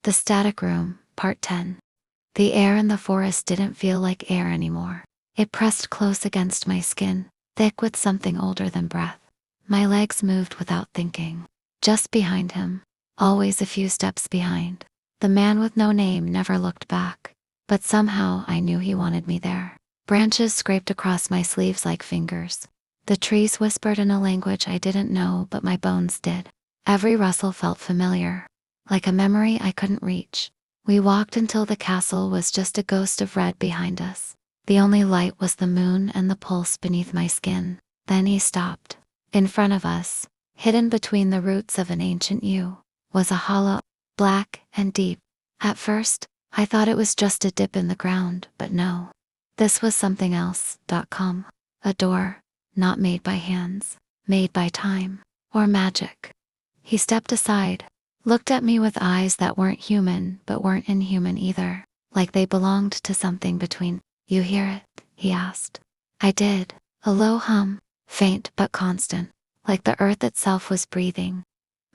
The Static Room, Part 10. The air in the forest didn't feel like air anymore. It pressed close against my skin, thick with something older than breath. My legs moved without thinking. Just behind him, always a few steps behind. The man with no name never looked back, but somehow I knew he wanted me there. Branches scraped across my sleeves like fingers. The trees whispered in a language I didn't know, but my bones did. Every rustle felt familiar, like a memory I couldn't reach. We walked until the castle was just a ghost of red behind us. The only light was the moon and the pulse beneath my skin. Then he stopped. In front of us, hidden between the roots of an ancient yew, was a hollow, black and deep. At first, I thought it was just a dip in the ground, but no. This was something else. A door, not made by hands, made by time, or magic. He stepped aside, looked at me with eyes that weren't human but weren't inhuman either, like they belonged to something between. "You hear it?" he asked. I did. A low hum, faint but constant, like the earth itself was breathing.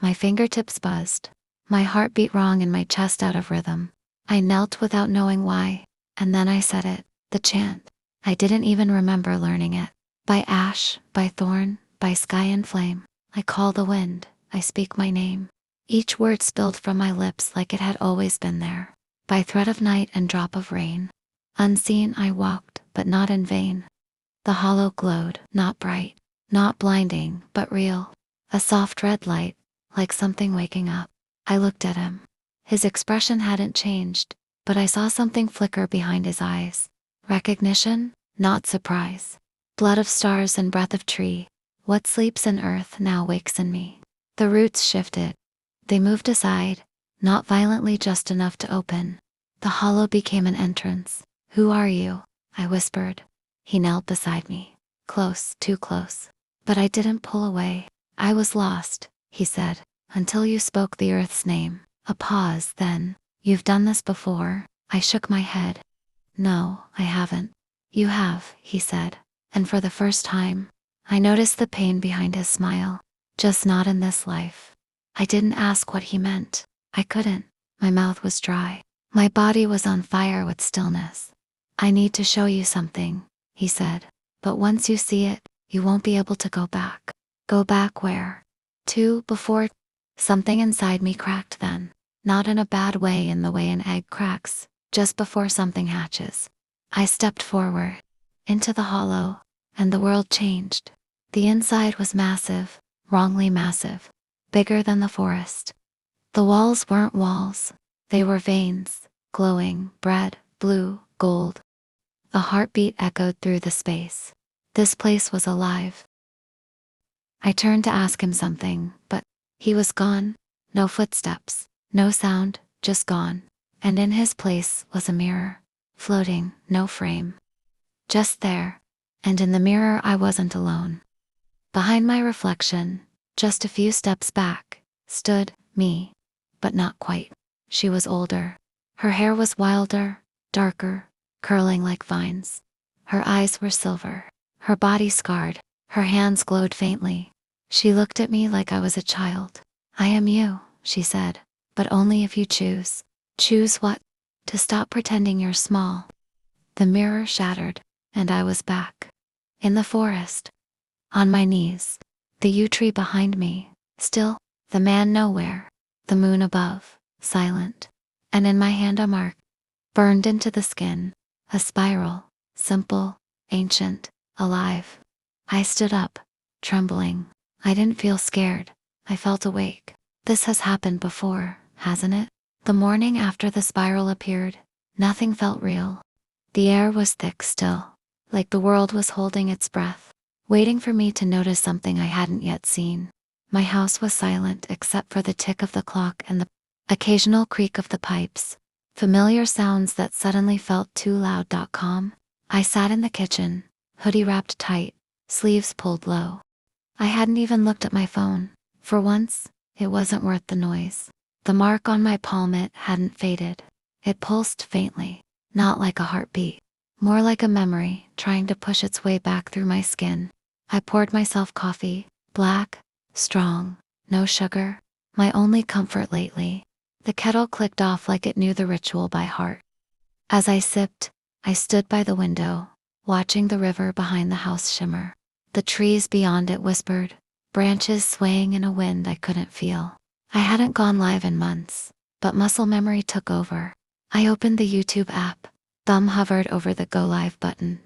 My fingertips buzzed. My heart beat wrong in my chest, out of rhythm. I knelt without knowing why, and then I said it, the chant. I didn't even remember learning it. By ash, by thorn, by sky and flame, I call the wind, I speak my name. Each word spilled from my lips like it had always been there. By thread of night and drop of rain, unseen I walked, but not in vain. The hollow glowed, not bright, not blinding, but real. A soft red light, like something waking up. I looked at him. His expression hadn't changed, but I saw something flicker behind his eyes. Recognition, not surprise. Blood of stars and breath of tree. What sleeps in earth now wakes in me. The roots shifted. They moved aside, not violently, just enough to open. The hollow became an entrance. "Who are you?" I whispered. He knelt beside me. Close, too close. But I didn't pull away. "I was lost," he said, "until you spoke the earth's name." A pause, then, "You've done this before?" I shook my head. "No, I haven't." "You have," he said, and for the first time, I noticed the pain behind his smile. "Just not in this life." I didn't ask what he meant. I couldn't. My mouth was dry. My body was on fire with stillness. "I need to show you something," he said. "But once you see it, you won't be able to go back." "Go back where?" "To before." Something inside me cracked then. Not in a bad way, in the way an egg cracks, just before something hatches. I stepped forward, into the hollow, and the world changed. The inside was massive, wrongly massive. Bigger than the forest. The walls weren't walls. They were veins, glowing, red, blue, gold. A heartbeat echoed through the space. This place was alive. I turned to ask him something, but he was gone. No footsteps, no sound, just gone. And in his place was a mirror, floating, no frame. Just there. And in the mirror I wasn't alone. Behind my reflection, just a few steps back, stood me, but not quite. She was older. Her hair was wilder, darker, curling like vines. Her eyes were silver, her body scarred, her hands glowed faintly. She looked at me like I was a child. "I am you," she said, "but only if you choose." "Choose what?" "To stop pretending you're small." The mirror shattered, and I was back. In the forest. On my knees. The yew tree behind me, still, the man nowhere, the moon above, silent, and in my hand a mark, burned into the skin, a spiral, simple, ancient, alive. I stood up, trembling. I didn't feel scared, I felt awake. This has happened before, hasn't it? The morning after the spiral appeared, nothing felt real. The air was thick still, like the world was holding its breath, waiting for me to notice something I hadn't yet seen. My house was silent except for the tick of the clock and the occasional creak of the pipes, familiar sounds that suddenly felt too loud. I sat in the kitchen, hoodie wrapped tight, sleeves pulled low. I hadn't even looked at my phone. For once, it wasn't worth the noise. The mark on my palm, it hadn't faded. It pulsed faintly, not like a heartbeat, more like a memory trying to push its way back through my skin. I poured myself coffee, black, strong, no sugar. My only comfort lately. The kettle clicked off like it knew the ritual by heart. As I sipped, I stood by the window, watching the river behind the house shimmer. The trees beyond it whispered, branches swaying in a wind I couldn't feel. I hadn't gone live in months, but muscle memory took over. I opened the YouTube app, thumb hovered over the Go Live button.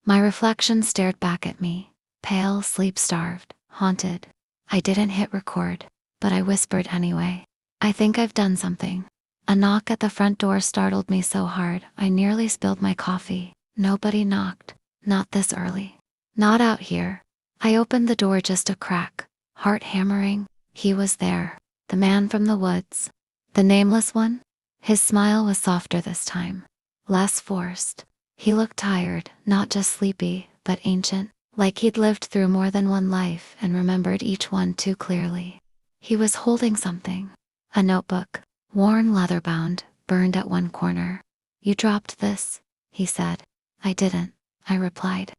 My reflection stared back at me, pale, sleep-starved, haunted. I didn't hit record, but I whispered anyway. I think I've done something. A knock at the front door startled me so hard I nearly spilled my coffee. Nobody knocked. Not this early. Not out here. I opened the door just a crack, heart hammering. He was there. The man from the woods. The nameless one? His smile was softer this time. Less forced. He looked tired, not just sleepy, but ancient, like he'd lived through more than one life and remembered each one too clearly. He was holding something. A notebook, worn leather-bound, burned at one corner. You dropped this, he said. I didn't, I replied.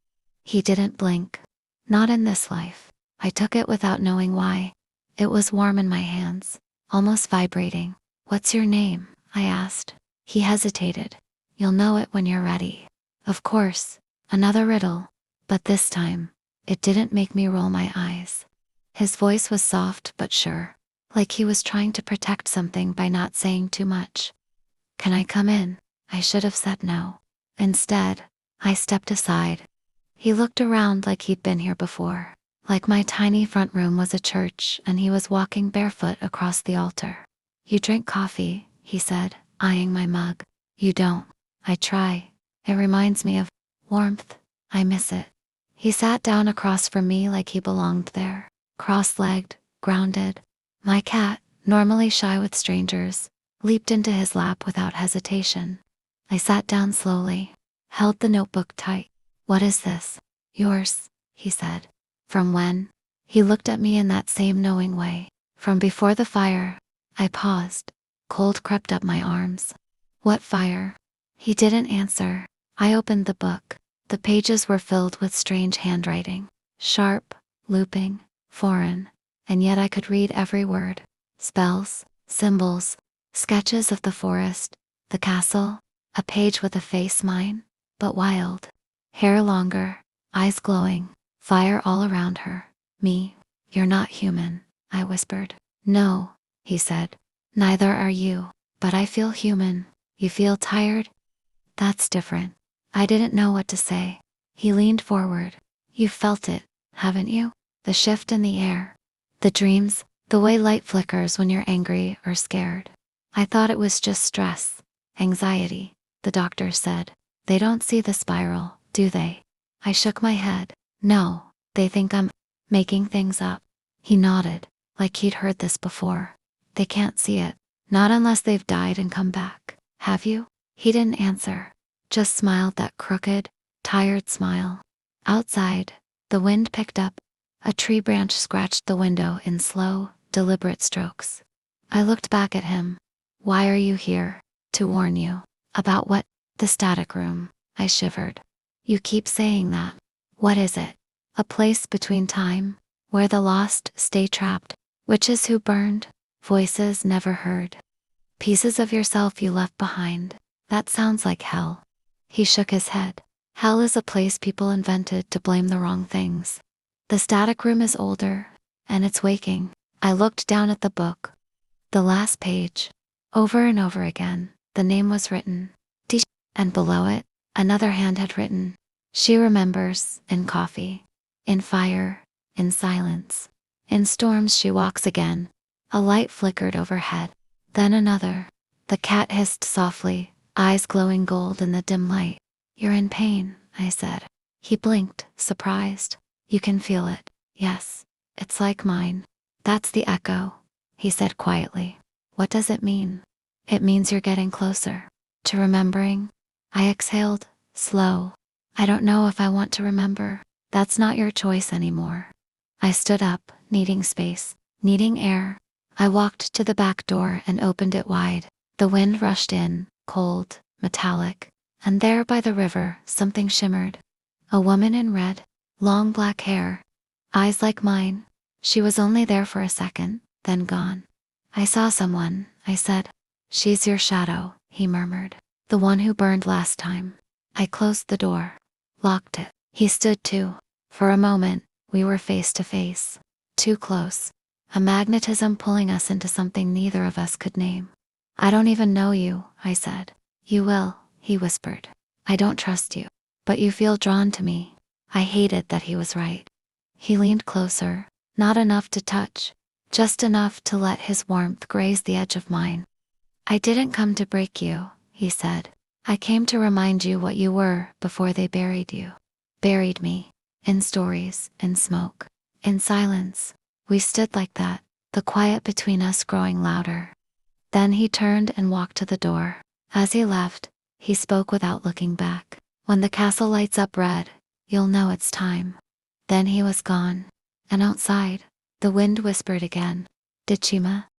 He didn't blink. Not in this life. I took it without knowing why. It was warm in my hands, almost vibrating. What's your name? I asked. He hesitated. You'll know it when you're ready. Of course, another riddle, but this time, it didn't make me roll my eyes. His voice was soft but sure, like he was trying to protect something by not saying too much. Can I come in? I should have said no. Instead, I stepped aside. He looked around like he'd been here before, like my tiny front room was a church and he was walking barefoot across the altar. You drink coffee, he said, eyeing my mug. You don't. I try. It reminds me of warmth. I miss it. He sat down across from me like he belonged there, cross-legged, grounded. My cat, normally shy with strangers, leaped into his lap without hesitation. I sat down slowly, held the notebook tight. What is this? Yours, he said. From when? He looked at me in that same knowing way. From before the fire. I paused. Cold crept up my arms. What fire? He didn't answer. I opened the book. The pages were filled with strange handwriting. Sharp, looping, foreign. And yet I could read every word. Spells, symbols, sketches of the forest, the castle, a page with a face mine, but wild. Hair longer, eyes glowing, fire all around her. Me. You're not human, I whispered. No, he said. Neither are you, but I feel human. You feel tired? That's different. I didn't know what to say. He leaned forward. You felt it, haven't you? The shift in the air. The dreams, the way light flickers when you're angry or scared. I thought it was just stress, anxiety, the doctor said. They don't see the spiral, do they? I shook my head. No, they think I'm making things up. He nodded, like he'd heard this before. They can't see it, not unless they've died and come back. Have you? He didn't answer, just smiled that crooked, tired smile. Outside, the wind picked up. A tree branch scratched the window in slow, deliberate strokes. I looked back at him. Why are you here? To warn you. About what? The static room. I shivered. You keep saying that. What is it? A place between time, where the lost stay trapped. Witches who burned, voices never heard. Pieces of yourself you left behind. That sounds like hell. He shook his head. Hell is a place people invented to blame the wrong things. The static room is older, and it's waking. I looked down at the book. The last page. Over and over again, the name was written. And below it, another hand had written. She remembers, in coffee, in fire, in silence. In storms she walks again. A light flickered overhead. Then another. The cat hissed softly, eyes glowing gold in the dim light. You're in pain, I said. He blinked, surprised. You can feel it. Yes. It's like mine. That's the echo, he said quietly. What does it mean? It means you're getting closer. To remembering? I exhaled, slow. I don't know if I want to remember. That's not your choice anymore. I stood up, needing space, needing air. I walked to the back door and opened it wide. The wind rushed in, cold, metallic. And there by the river, something shimmered. A woman in red, long black hair, eyes like mine. She was only there for a second, then gone. I saw someone, I said. She's your shadow, he murmured. The one who burned last time. I closed the door. Locked it. He stood too. For a moment, we were face to face. Too close. A magnetism pulling us into something neither of us could name. I don't even know you, I said. You will, he whispered. I don't trust you. But you feel drawn to me. I hated that he was right. He leaned closer, not enough to touch, just enough to let his warmth graze the edge of mine. I didn't come to break you, he said. I came to remind you what you were before they buried you. Buried me. In stories, in smoke, in silence. We stood like that, the quiet between us growing louder. Then he turned and walked to the door. As he left, he spoke without looking back. When the castle lights up red, you'll know it's time. Then he was gone. And outside, the wind whispered again. Decima,